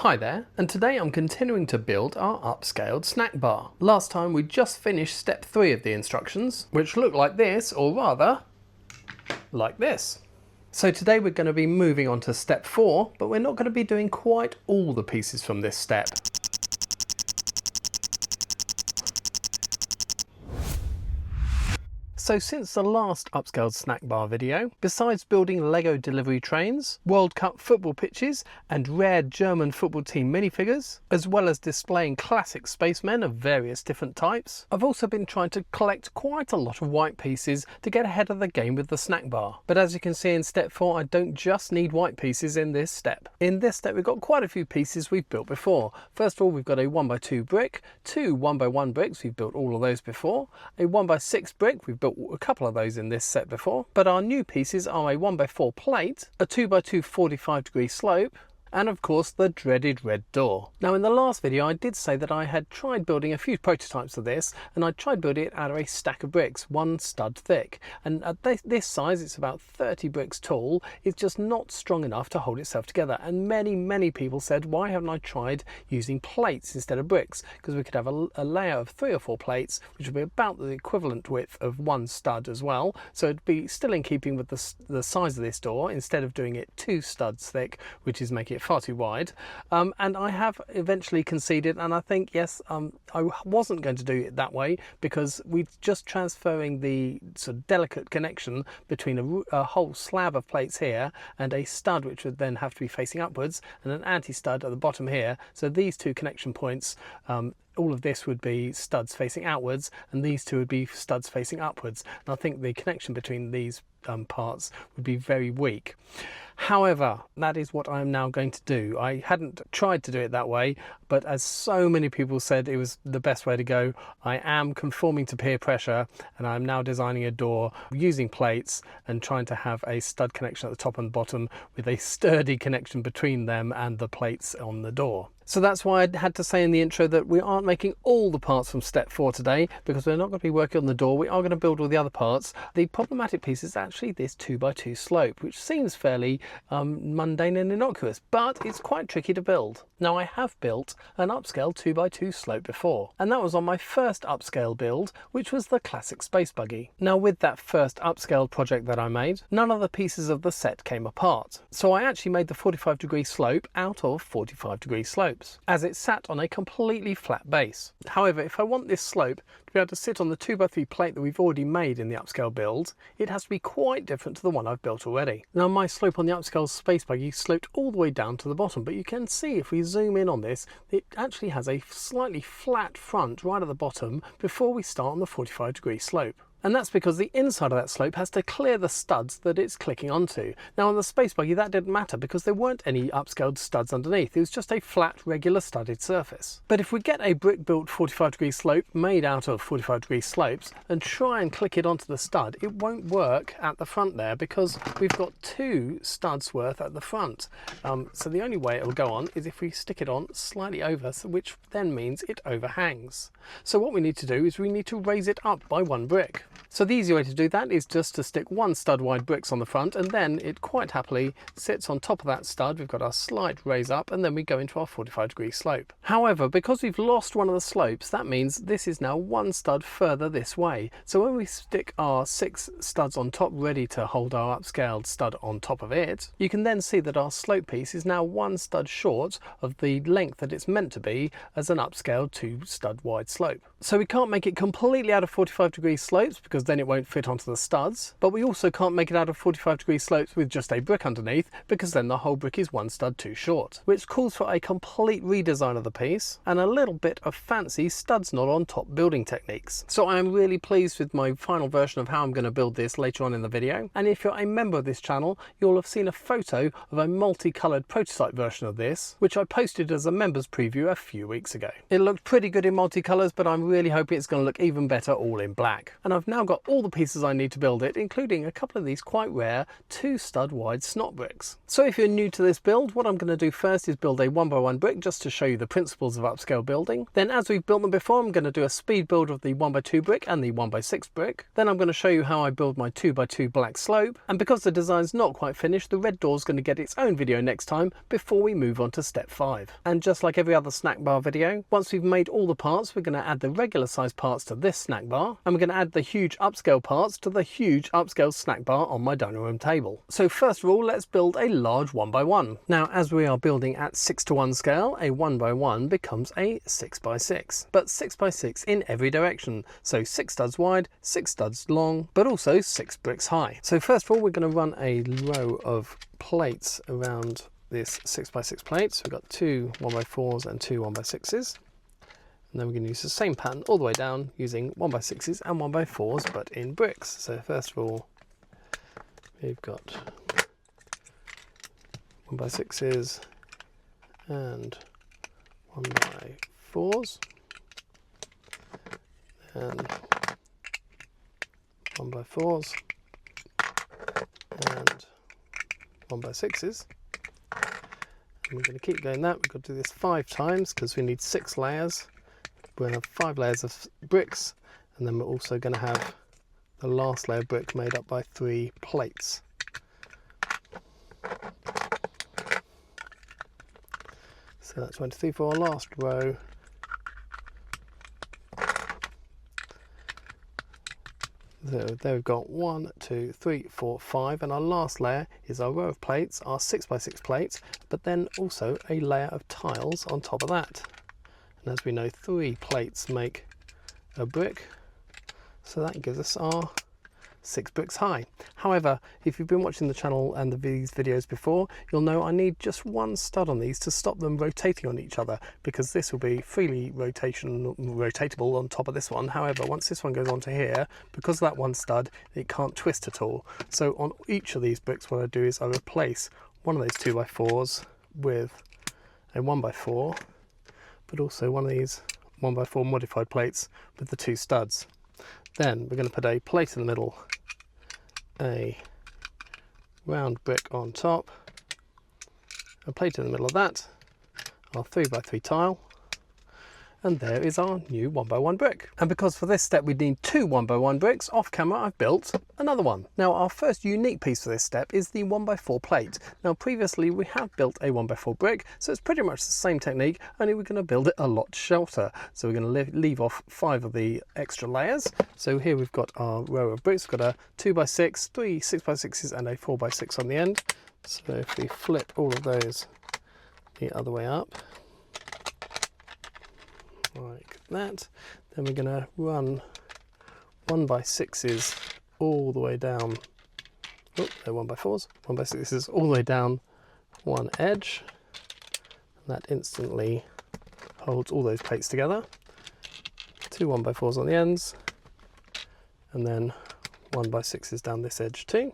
Hi there, and today I'm continuing to build our upscaled snack bar. Last time we just finished step 3 of the instructions, which look like this, or rather, like this. So today we're going to be moving on to step 4, but we're not going to be doing quite all the pieces from this step. So since the last upscaled snack bar video, besides building Lego delivery trains, World Cup football pitches and rare German football team minifigures, as well as displaying classic spacemen of various different types, I've also been trying to collect quite a lot of white pieces to get ahead of the game with the snack bar. But as you can see in step 4, I don't just need white pieces in this step. In this step we've got quite a few pieces we've built before. First of all, we've got a 1x2 brick, 2 1x1 bricks, we've built all of those before, a 1x6 brick, we've built a couple of those in this set before, but our new pieces are a 1x4 plate, a 2x2 45-degree slope, and of course the dreaded red door. Now in the last video I did say that I had tried building a few prototypes of this, and I tried building it out of a stack of bricks, 1 stud thick, and at this size, it's about 30 bricks tall, it's just not strong enough to hold itself together. And many people said, why haven't I tried using plates instead of bricks, because we could have a layer of 3 or 4 plates, which would be about the equivalent width of 1 stud as well, so it'd be still in keeping with the size of this door, instead of doing it 2 studs thick, which is making it far too wide. And I have eventually conceded, and I think yes, I wasn't going to do it that way, because we're just transferring the sort of delicate connection between a whole slab of plates here and a stud which would then have to be facing upwards, and an anti-stud at the bottom here. So these 2 connection points, all of this would be studs facing outwards, and these 2 would be studs facing upwards. And I think the connection between these parts would be very weak. However, that is what I'm now going to do. I hadn't tried to do it that way, but as so many people said it was the best way to go, I am conforming to peer pressure, and I'm now designing a door using plates and trying to have a stud connection at the top and bottom with a sturdy connection between them and the plates on the door. So that's why I had to say in the intro that we aren't making all the parts from step 4 today, because we're not going to be working on the door. We are going to build all the other parts. The problematic piece is actually this 2x2 slope, which seems fairly mundane and innocuous, but it's quite tricky to build. Now I have built an upscale 2x2 slope before, and that was on my first upscale build, which was the classic space buggy. Now with that first upscale project that I made, none of the pieces of the set came apart. So I actually made the 45-degree slope out of 45-degree slopes, as it sat on a completely flat base. However, if I want this slope to be able to sit on the 2x3 plate that we've already made in the upscale build, it has to be quite different to the one I've built already. Now my slope on the upscale space buggy sloped all the way down to the bottom, but you can see if we zoom in on this, it actually has a slightly flat front right at the bottom before we start on the 45-degree slope. And that's because the inside of that slope has to clear the studs that it's clicking onto. Now on the space buggy that didn't matter, because there weren't any upscaled studs underneath, it was just a flat regular studded surface. But if we get a brick built 45-degree slope made out of 45-degree slopes and try and click it onto the stud, it won't work at the front there, because we've got 2 studs worth at the front. So the only way it'll go on is if we stick it on slightly over, which then means it overhangs. So what we need to do is we need to raise it up by 1 brick. So the easy way to do that is just to stick 1 stud wide bricks on the front, and then it quite happily sits on top of that stud. We've got our slight raise up, and then we go into our 45-degree slope. However, because we've lost one of the slopes, that means this is now 1 stud further this way. So when we stick our 6 studs on top ready to hold our upscaled stud on top of it, you can then see that our slope piece is now 1 stud short of the length that it's meant to be as an upscaled 2 stud wide slope. So we can't make it completely out of 45-degree slopes, because then it won't fit onto the studs, but we also can't make it out of 45-degree slopes with just a brick underneath, because then the whole brick is 1 stud too short, which calls for a complete redesign of the piece and a little bit of fancy studs not on top building techniques. So I am really pleased with my final version of how I'm going to build this later on in the video, and if you're a member of this channel, you'll have seen a photo of a multicoloured prototype version of this, which I posted as a members preview a few weeks ago. It looked pretty good in multicolours, but I'm really hoping it's going to look even better all in black. And I've now now got all the pieces I need to build it, including a couple of these quite rare 2-stud wide snot bricks. So if you're new to this build, what I'm going to do first is build a 1x1 brick just to show you the principles of upscale building. Then, as we've built them before, I'm going to do a speed build of the 1x2 brick and the 1x6 brick. Then I'm going to show you how I build my 2x2 black slope. And because the design's not quite finished, the red door's going to get its own video next time before we move on to step 5. And just like every other snack bar video, once we've made all the parts, we're going to add the regular size parts to this snack bar, and we're going to add the huge upscale parts to the huge upscale snack bar on my dining room table. So first of all, let's build a large 1x1. Now, as we are building at 6:1 scale, a 1x1 becomes a 6x6, but 6x6 in every direction. So 6 studs wide, 6 studs long, but also 6 bricks high. So first of all, we're going to run a row of plates around this 6x6 plate. So we've got 2 1x4s and 2 1x6s. And then we're going to use the same pattern all the way down using 1x6s and 1x4s, but in bricks. So first of all, we've got 1x6s and 1x4s, and 1x4s and 1x6s. And we're going to keep doing that. We've got to do this 5 times because we need 6 layers. We're going to have 5 layers of bricks, and then we're also going to have the last layer of brick made up by 3 plates. So that's 1, 2, 3 for our last row. So there we've got 1, 2, 3, 4, 5, and our last layer is our row of plates, our 6x6 plates, but then also a layer of tiles on top of that. And as we know, 3 plates make a brick, so that gives us our 6 bricks high. However, if you've been watching the channel and these videos before, you'll know I need just 1 stud on these to stop them rotating on each other, because this will be freely rotatable on top of this one. However, once this one goes onto here, because of that 1 stud, it can't twist at all. So on each of these bricks, what I do is I replace one of those 2x4s with a 1x4, but also one of these 1x4 modified plates with the 2 studs. Then we're going to put a plate in the middle, a round brick on top, a plate in the middle of that, our 3x3 tile, and there is our new 1x1 brick. And because for this step we need 2 1x1 bricks, off camera I've built another one. Now, our first unique piece for this step is the 1x4 plate. Now, previously we have built a 1x4 brick, so it's pretty much the same technique, only we're going to build it a lot shorter. So we're going to leave off 5 of the extra layers. So here we've got our row of bricks. We've got a 2x6, 3 6x6s and a 4x6 on the end. So if we flip all of those the other way up, like that, then we're going to run 1x6s all the way down. Oh, they're 1x4s, 1x6s all the way down one edge. And that instantly holds all those plates together. 2 1x4s on the ends, and then 1x6s down this edge too.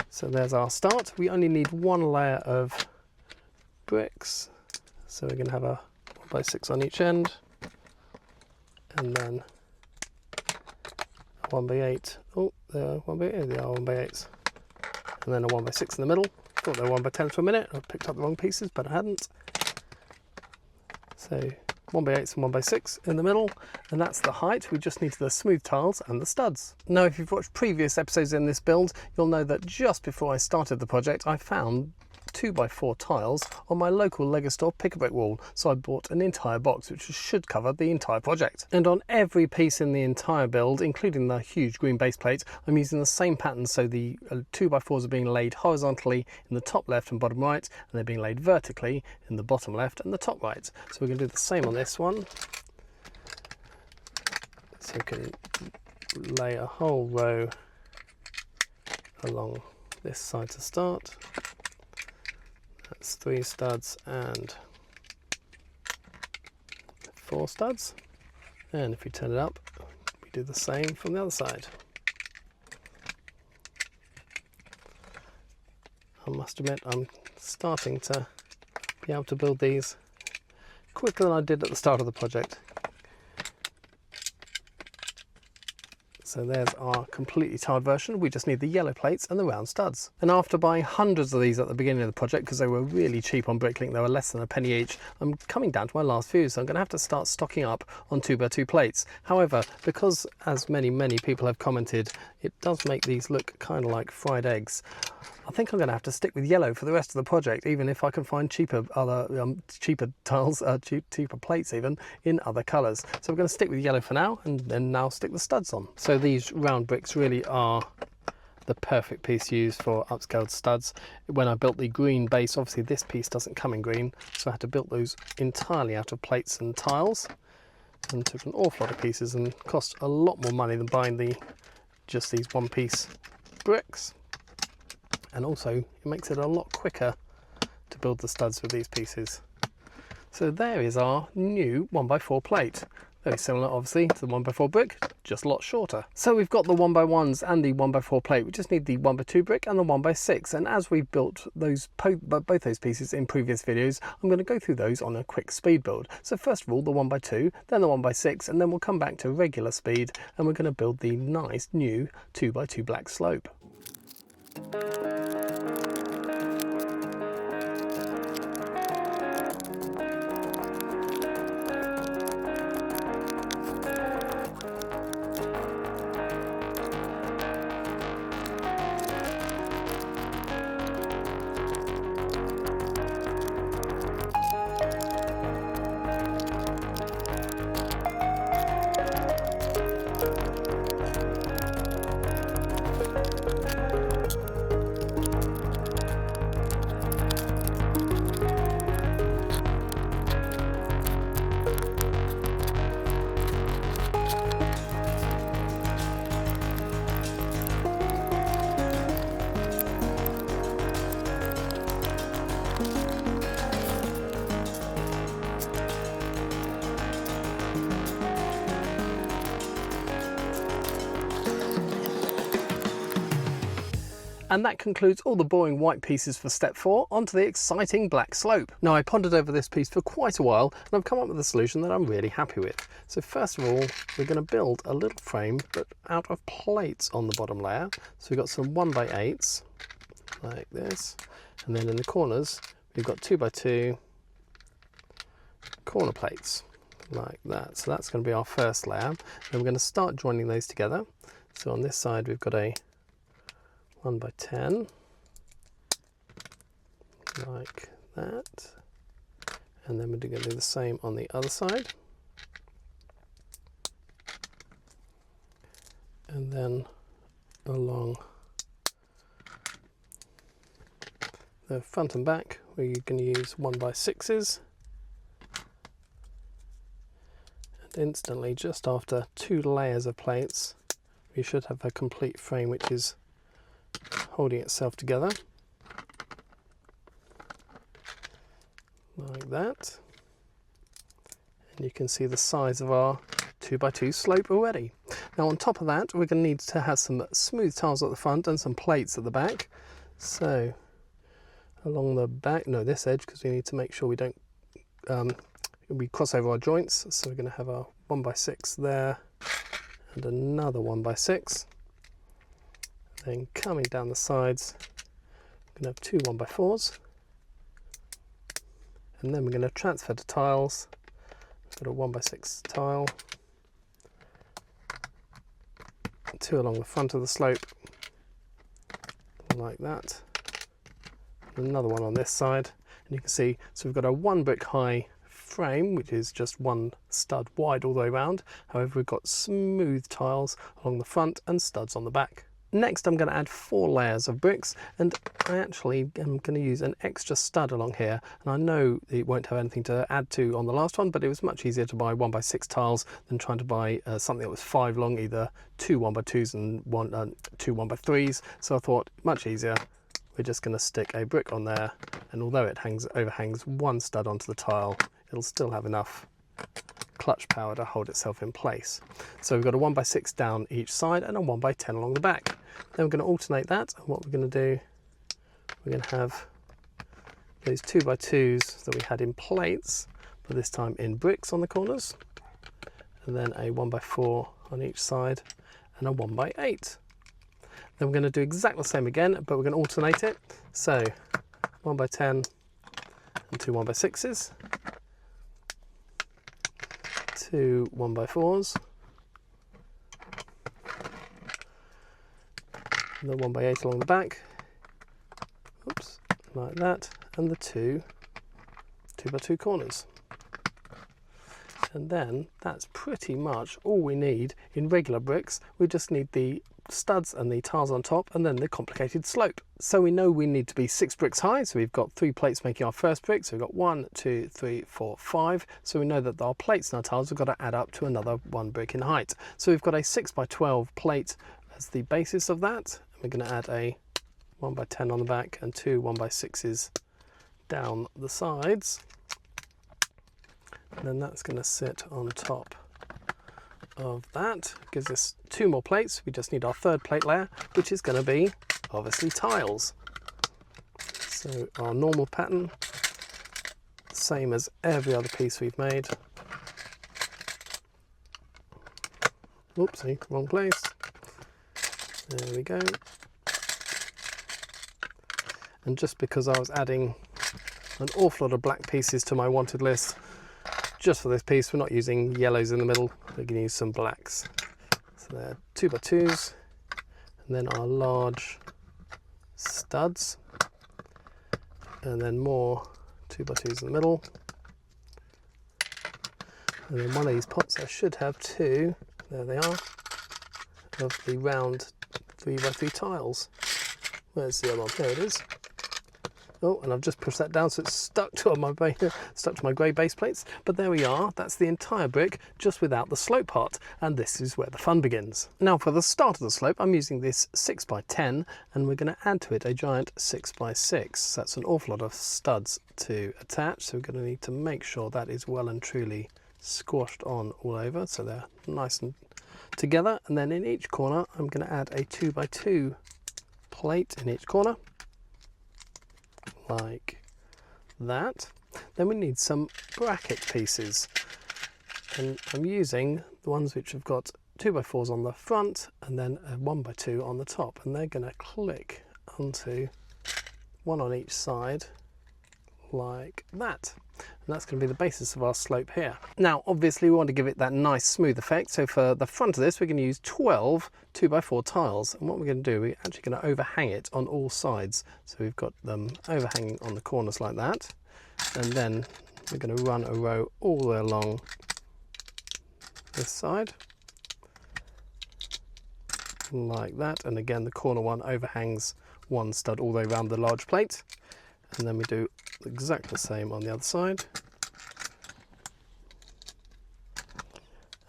So there's our start. We only need 1 layer of bricks, so we're going to have a 1x6 on each end, and then a 1x8. Oh, they're 1x8. They are 1x8s, and then a 1x6 in the middle. Thought they were 1x10 for a minute. I picked up the wrong pieces, but I hadn't. So 1x8s and 1x6 in the middle, and that's the height. We just need the smooth tiles and the studs. Now, if you've watched previous episodes in this build, you'll know that just before I started the project, I found 2x4 tiles on my local Lego store pick-a-brick wall, so I bought an entire box which should cover the entire project. And on every piece in the entire build, including the huge green base plate, I'm using the same pattern, so the 2x4s are being laid horizontally in the top left and bottom right, and they're being laid vertically in the bottom left and the top right. So we're going to do the same on this one. So we can lay a whole row along this side to start. That's 3 studs and 4 studs. And if we turn it up, we do the same from the other side. I must admit, I'm starting to be able to build these quicker than I did at the start of the project. So there's our completely tiled version. We just need the yellow plates and the round studs. And after buying hundreds of these at the beginning of the project, because they were really cheap on Bricklink, they were less than a penny each, I'm coming down to my last few, so I'm going to have to start stocking up on 2x2 plates. However, because as many people have commented, it does make these look kind of like fried eggs, I think I'm going to have to stick with yellow for the rest of the project, even if I can find cheaper tiles, cheaper plates even, in other colours. So we're going to stick with yellow for now, and then now stick the studs on. So these round bricks really are the perfect piece used for upscaled studs. When I built the green base, obviously this piece doesn't come in green, so I had to build those entirely out of plates and tiles, and took an awful lot of pieces and cost a lot more money than buying just these one-piece bricks. And also it makes it a lot quicker to build the studs with these pieces. So there is our new 1x4 plate. Very similar obviously to the 1x4 brick, just a lot shorter. So we've got the 1x1s and the 1x4 plate. We just need the 1x2 brick and the 1x6. And as we've built both those pieces in previous videos, I'm going to go through those on a quick speed build. So first of all the 1x2, then the 1x6, and then we'll come back to regular speed and we're going to build the nice new 2x2 black slope. And that concludes all the boring white pieces for step 4, onto the exciting black slope. Now I pondered over this piece for quite a while and I've come up with a solution that I'm really happy with. So first of all, we're going to build a little frame but out of plates on the bottom layer. So we've got some 1x8s like this, and then in the corners we've got 2x2 corner plates like that. So that's going to be our first layer. Then we're going to start joining those together. So on this side we've got a 1x10 like that, and then we're going to do the same on the other side, and then along the front and back we're going to use 1x6s, and instantly just after 2 layers of plates we should have a complete frame which is holding itself together like that, and you can see the size of our 2x2 slope already. Now on top of that we're going to need to have some smooth tiles at the front and some plates at the back. So along the back, this edge, because we need to make sure we don't we cross over our joints, so we're going to have our 1x6 there and another 1x6. Then coming down the sides, we're going to have 2 1x4s, and then we're going to transfer to tiles. We've got a 1x6 tile, 2 along the front of the slope, like that, and another one on this side. And you can see, so we've got a 1 brick high frame, which is just 1 stud wide all the way around. However, we've got smooth tiles along the front and studs on the back. Next I'm going to add 4 layers of bricks, and I actually am going to use an extra stud along here, and I know it won't have anything to add to on the last one, but it was much easier to buy 1x6 tiles than trying to buy something that was 5 long, either 2 1x2s and 2 1x3s, so I thought much easier. We're just going to stick a brick on there, and although it overhangs 1 stud onto the tile, it'll still have enough clutch power to hold itself in place. So we've got a 1x6 down each side and a 1x10 along the back. Then we're going to alternate that, and what we're going to do, we're going to have those 2x2s that we had in plates, but this time in bricks on the corners, and then a 1x4 on each side, and a 1x8. Then we're going to do exactly the same again, but we're going to alternate it. So 1x10 and 2 1x6s, 2 1x4s, and the 1x8 along the back, oops, like that, and the 2 2x2 corners. And then that's pretty much all we need in regular bricks. We just need the studs and the tiles on top, and then the complicated slope. So we know we need to be 6 bricks high, so we've got 3 plates making our first brick. So we've got 1 2 3 4 5, so we know that our plates and our tiles have got to add up to another 1 brick in height. So we've got a 6x12 plate as the basis of that. We're going to add a 1x10 on the back and 2 1x6s down the sides, and then that's going to sit on top of that. Gives us 2 more plates. We just need our 3rd plate layer, which is going to be obviously tiles. So our normal pattern, same as every other piece we've made. Oopsie, wrong place. There we go. And just because I was adding an awful lot of black pieces to my wanted list, just for this piece, we're not using yellows in the middle, we're going to use some blacks. So they're 2x2s, and then our large studs, and then more 2x2s in the middle. And then one of these pots I should have 2, there they are, of the round 3x3 tiles. Where's the other one? There it is. Oh, and I've just pushed that down so it's stuck to my grey base plates. But there we are, that's the entire brick, just without the slope part, and this is where the fun begins. Now for the start of the slope, I'm using this 6x10, and we're going to add to it a giant 6x6. That's an awful lot of studs to attach, so we're going to need to make sure that is well and truly squashed on all over, so they're nice and together. And then in each corner, I'm going to add a 2x2 plate in each corner, like that. Then we need some bracket pieces, and I'm using the ones which have got 2x4s on the front and then a 1x2 on the top, and they're going to click onto one on each side like that. And that's going to be the basis of our slope here. Now obviously we want to give it that nice smooth effect, so for the front of this we're going to use 12 2x4 tiles, and what we're going to do, we're actually going to overhang it on all sides. So we've got them overhanging on the corners like that, and then we're going to run a row all the way along this side like that, and again the corner one overhangs one stud all the way around the large plate, and then we do exactly the same on the other side,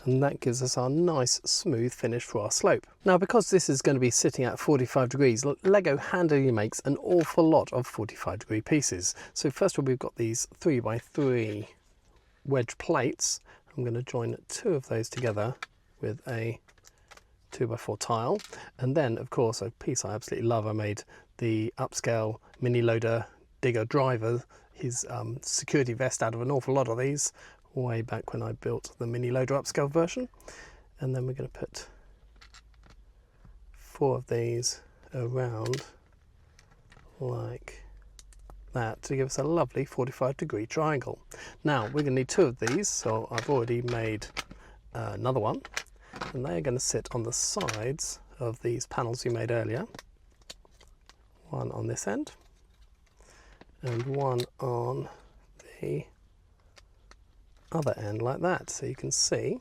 and that gives us our nice smooth finish for our slope. Now because this is going to be sitting at 45 degrees, Lego handily makes an awful lot of 45-degree pieces. So first of all, we've got these 3x3 wedge plates. I'm going to join 2 of those together with a 2x4 tile, and then of course a piece I absolutely love, I made the Upscale mini loader digger driver, his security vest out of an awful lot of these way back when I built the mini loader upscale version. And then we're going to put 4 of these around like that to give us a lovely 45-degree triangle. Now we're going to need 2 of these, so I've already made another one, and they're going to sit on the sides of these panels we made earlier. One on this end and one on the other end like that. So you can see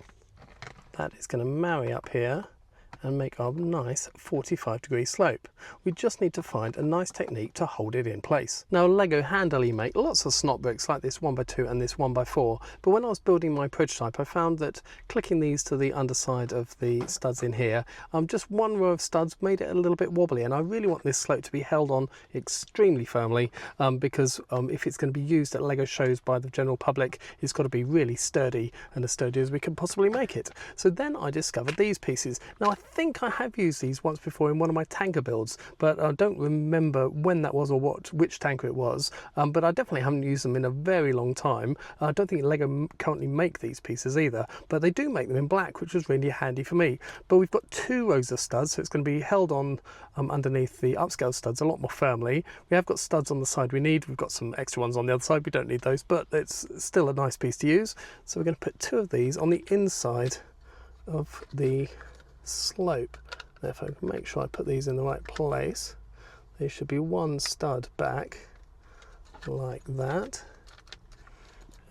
that is going to marry up here and make our nice 45-degree slope. We just need to find a nice technique to hold it in place. Now Lego handily make lots of snot bricks like this 1x2 and this 1x4, but when I was building my prototype I found that clicking these to the underside of the studs in here, just one row of studs made it a little bit wobbly, and I really want this slope to be held on extremely firmly, because if it's going to be used at Lego shows by the general public, it's got to be really sturdy, and as sturdy as we can possibly make it. So then I discovered these pieces. Now I think I have used these once before in one of my tanker builds, but I don't remember when that was or which tanker it was. But I definitely haven't used them in a very long time. I don't think Lego currently make these pieces either, but they do make them in black, which was really handy for me. But we've got 2 rows of studs, so it's going to be held on underneath the upscale studs a lot more firmly. We have got studs on the side we need. We've got some extra ones on the other side. We don't need those, but it's still a nice piece to use. So we're going to put 2 of these on the inside of the slope. Therefore, make sure I put these in the right place. There should be 1 stud back like that,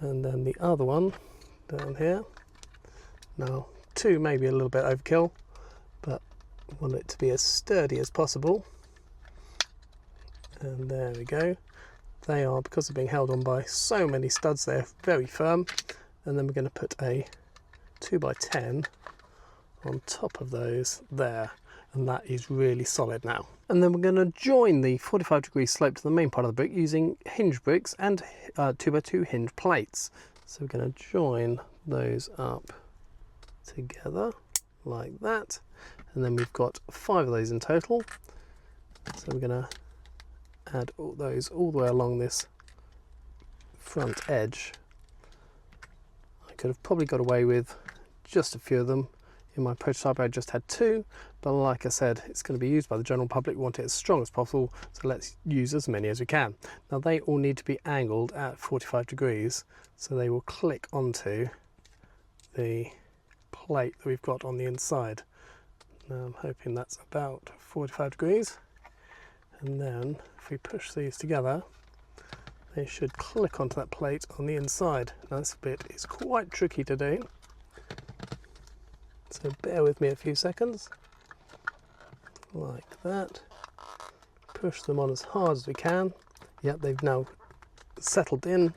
and then the other one down here. Now 2 may be a little bit overkill, but I want it to be as sturdy as possible. And there we go. They are, because they're being held on by so many studs, they're very firm. And then we're going to put a 2x10 on top of those there, and that is really solid now. And then we're going to join the 45-degree slope to the main part of the brick using hinge bricks and 2x2 hinge plates. So we're going to join those up together like that, and then we've got 5 of those in total. So we're going to add all those all the way along this front edge. I could have probably got away with just a few of them. In my prototype I just had 2, but like I said, it's going to be used by the general public. We want it as strong as possible, so let's use as many as we can. Now they all need to be angled at 45 degrees, so they will click onto the plate that we've got on the inside. Now I'm hoping that's about 45 degrees, and then if we push these together, they should click onto that plate on the inside. Now this bit is quite tricky to do, so bear with me a few seconds. Like that. Push them on as hard as we can. Yep, they've now settled in.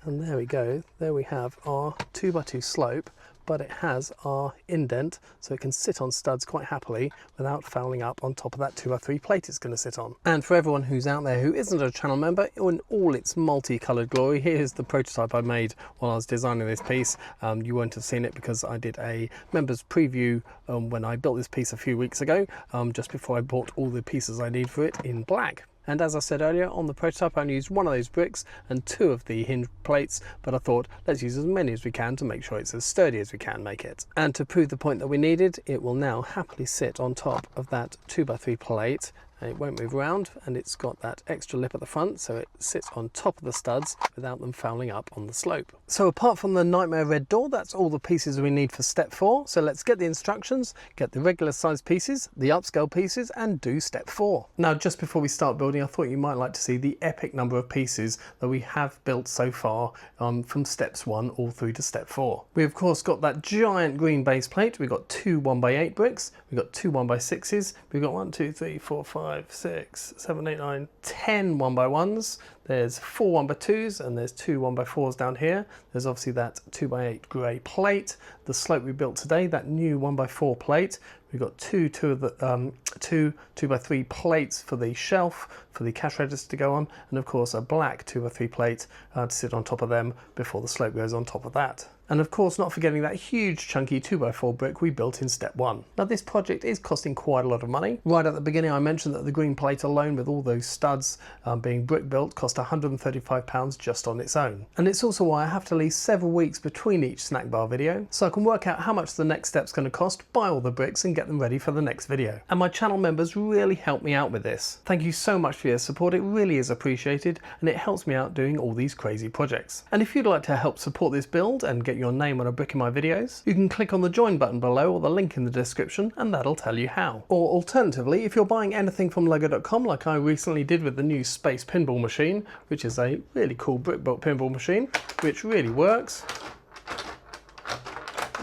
And there we go. There we have our 2x2 slope, but it has our indent, so it can sit on studs quite happily without fouling up on top of that 2x3 plate it's going to sit on. And for everyone who's out there who isn't a channel member, in all its multicoloured glory, here's the prototype I made while I was designing this piece. You won't have seen it because I did a members preview when I built this piece a few weeks ago, just before I bought all the pieces I need for it in black. And as I said earlier, on the prototype I only used 1 of those bricks and 2 of the hinge plates, but I thought let's use as many as we can to make sure it's as sturdy as we can make it. And to prove the point that we needed, it will now happily sit on top of that 2x3 plate. And it won't move around, and it's got that extra lip at the front, so it sits on top of the studs without them fouling up on the slope. So apart from the nightmare red door, that's all the pieces we need for step 4. So let's get the instructions, get the regular size pieces, the upscale pieces, and do step 4. Now just before we start building, I thought you might like to see the epic number of pieces that we have built so far, from steps 1 all through to step 4. We of course got that giant green base plate. We've got 2 1x8 bricks, we've got 2 1x6s, we've got 1, 2, 3, 4, 5, 6, 7, 8, 9, 10 1x1s. There's 4 1x2s, and there's 2 1x4s down here. There's obviously that 2x8 grey plate. The slope we built today, that new 1x4 plate. We've got two 2x3 plates for the shelf, for the cash register to go on, and of course a black 2x3 plate to sit on top of them before the slope goes on top of that. And of course not forgetting that huge chunky 2x4 brick we built in step 1. Now this project is costing quite a lot of money. Right at the beginning I mentioned that the green plate alone with all those studs being brick built cost £135 just on its own. And it's also why I have to leave several weeks between each snack bar video, so I can work out how much the next step's going to cost, buy all the bricks and get them ready for the next video. And my channel members really help me out with this. Thank you so much for your support, it really is appreciated, and it helps me out doing all these crazy projects. And if you'd like to help support this build and get your name on a brick in my videos, you can click on the join button below or the link in the description, and that'll tell you how. Or alternatively, if you're buying anything from lego.com like I recently did with the new space pinball machine, which is a really cool brick built pinball machine which really works.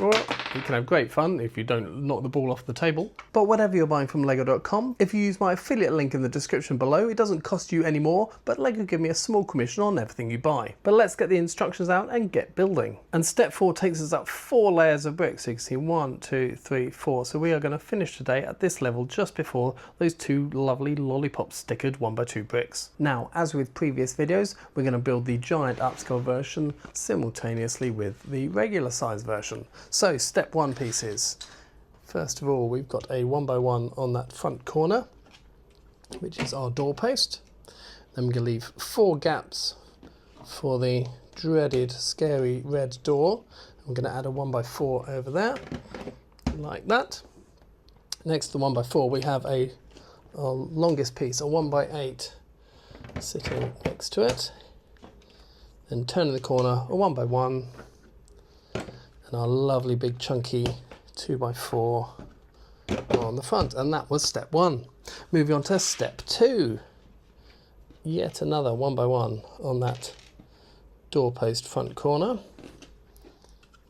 Well, you can have great fun if you don't knock the ball off the table. But whatever you're buying from lego.com, if you use my affiliate link in the description below, it doesn't cost you any more, but Lego give me a small commission on everything you buy. But let's get the instructions out and get building. And step 4 takes us up 4 layers of bricks. So you can see 1, 2, 3, 4. So we are going to finish today at this level just before those 2 lovely lollipop stickered 1x2 bricks. Now, as with previous videos, we're going to build the giant upscale version simultaneously with the regular size version. So step 1 pieces. First of all, we've got a 1x1 on that front corner, which is our doorpost. Then we're going to leave 4 gaps for the dreaded, scary red door. I'm going to add a 1x4 over there, like that. Next to the 1x4, we have our longest piece, a 1x8, sitting next to it. Then turning the corner, a 1x1, and our lovely big chunky 2x4 on the front. And that was step 1. Moving on to step 2. Yet another 1x1 on that doorpost front corner,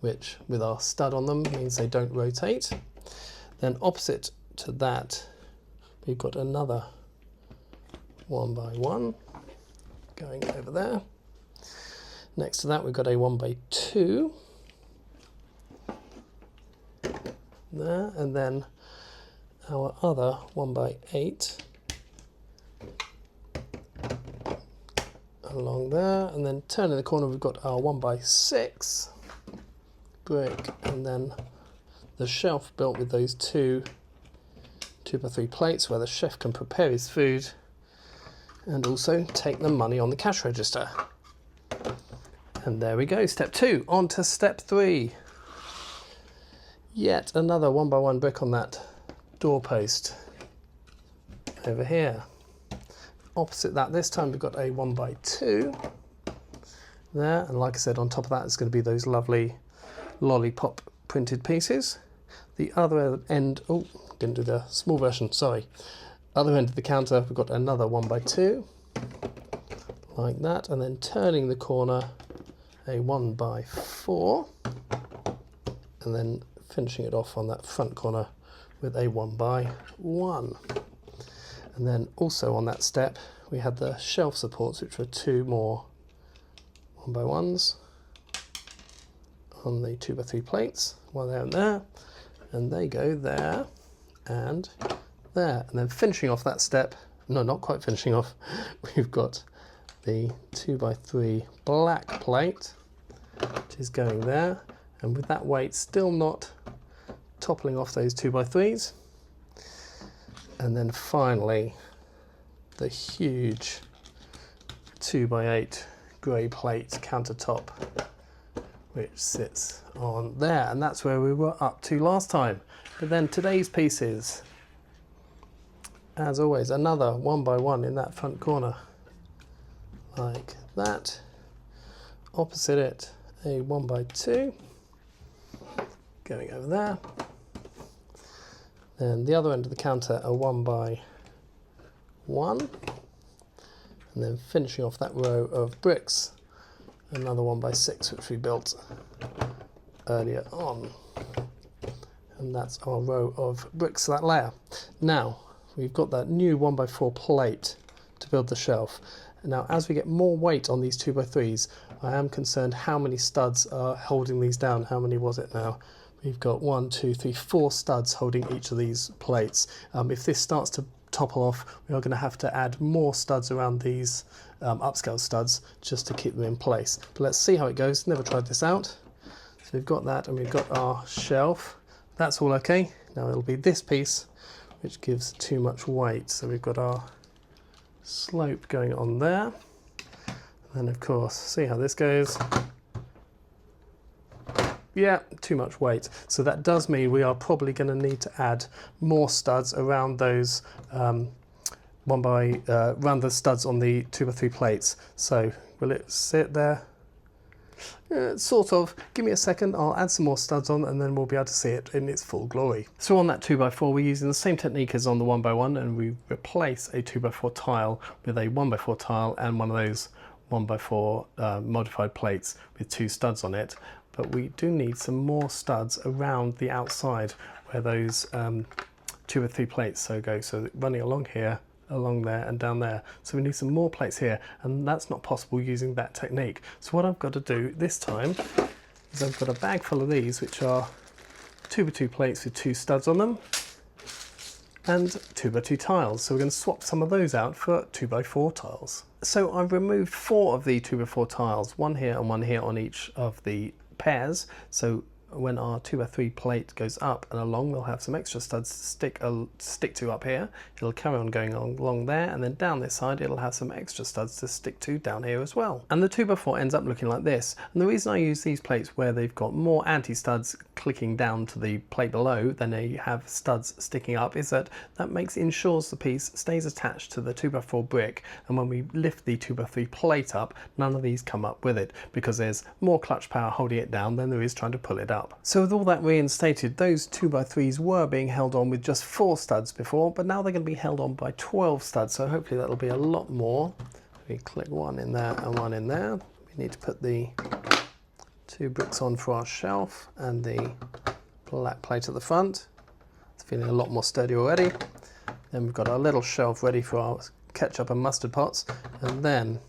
which with our stud on them means they don't rotate. Then opposite to that, we've got another 1x1 going over there. Next to that, we've got a 1x2 there, and then our other 1x8 along there, and then turning the corner, we've got our 1x6 brick, and then the shelf built with those 2x3 plates where the chef can prepare his food and also take the money on the cash register. And there we go, step 2. On to step 3. Yet another 1x1 brick on that doorpost over here. Opposite that, this time we've got a 1x2 there, and like I said, on top of that is going to be those lovely lollipop printed pieces. The other end, oh, going to do the small version, sorry. Other end of the counter, we've got another 1x2, like that, and then turning the corner, a 1x4, and then finishing it off on that front corner with a 1x1. And then also on that step, we had the shelf supports, which were 2 more 1x1s on the 2x3 plates, one there and there, and they go there and there. And then finishing off that step, no, not quite finishing off, we've got the 2x3 black plate, which is going there, and with that weight still not toppling off those 2x3s. And then finally, the huge 2x8 grey plate countertop, which sits on there, and that's where we were up to last time. But then today's pieces, as always, another 1x1 in that front corner, like that. Opposite it, a 1x2 going over there. Then the other end of the counter, a 1x1, and then finishing off that row of bricks, another 1x6 which we built earlier on, and that's our row of bricks, that layer. Now we've got that new 1x4 plate to build the shelf. Now as we get more weight on these 2x3s, I am concerned how many studs are holding these down. How many was it now? We've got 1, 2, 3, 4 studs holding each of these plates. If this starts to topple off, we are going to have to add more studs around these upscale studs just to keep them in place. But let's see how it goes. Never tried this out. So we've got that, and we've got our shelf. That's all okay. Now it'll be this piece which gives too much weight. So we've got our slope going on there. And then of course, see how this goes. Yeah, too much weight. So that does mean we are probably going to need to add more studs around those around the studs on the 2x3 plates. So will it sit there? Sort of. Give me a second, I'll add some more studs on and then we'll be able to see it in its full glory. So on that 2x4 we're using the same technique as on the 1x1, and we replace a 2x4 tile with a 1x4 tile and one of those 1x4 modified plates with 2 studs on it. But we do need some more studs around the outside where those 2x3 plates go. So running along here, along there and down there. So we need some more plates here, and that's not possible using that technique. So what I've got to do this time is I've got a bag full of these, which are 2x2 plates with 2 studs on them and 2x2 tiles. So we're going to swap some of those out for 2x4 tiles. So I've removed 4 of the 2x4 tiles, one here and one here on each of the pairs. So when our 2x3 plate goes up and along, we'll have some extra studs to stick to up here. It'll carry on going along there, and then down this side it'll have some extra studs to stick to down here as well. And the 2x4 ends up looking like this. And the reason I use these plates where they've got more anti-studs clicking down to the plate below than they have studs sticking up is that ensures the piece stays attached to the 2x4 brick, and when we lift the 2x3 plate up, none of these come up with it, because there's more clutch power holding it down than there is trying to pull it up. So with all that reinstated, those 2x3s were being held on with just 4 studs before, but now they're going to be held on by 12 studs, so hopefully that'll be a lot more. We click one in there and one in there. We need to put the 2 bricks on for our shelf and the black plate at the front. It's feeling a lot more sturdy already. Then we've got our little shelf ready for our ketchup and mustard pots, and then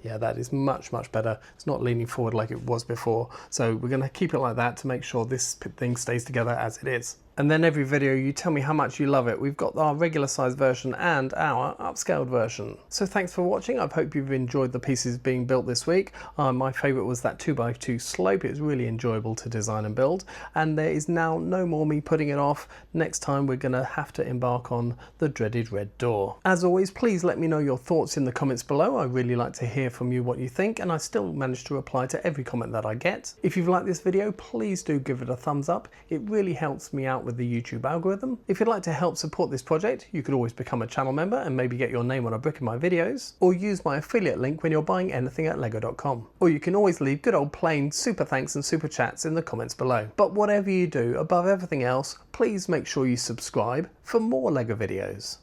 yeah, that is much better. It's not leaning forward like it was before, so we're going to keep it like that to make sure this thing stays together as it is. And then every video you tell me how much you love it. We've got our regular size version and our upscaled version. So thanks for watching. I hope you've enjoyed the pieces being built this week. My favourite was that 2x2 slope. It was really enjoyable to design and build. And there is now no more me putting it off. Next time we're going to have to embark on the dreaded red door. As always, please let me know your thoughts in the comments below. I really like to hear from you what you think, and I still manage to reply to every comment that I get. If you've liked this video, please do give it a thumbs up. It really helps me out with the YouTube algorithm. If you'd like to help support this project, you could always become a channel member and maybe get your name on a brick in my videos, or use my affiliate link when you're buying anything at lego.com. Or you can always leave good old plain super thanks and super chats in the comments below. But whatever you do, above everything else, please make sure you subscribe for more Lego videos.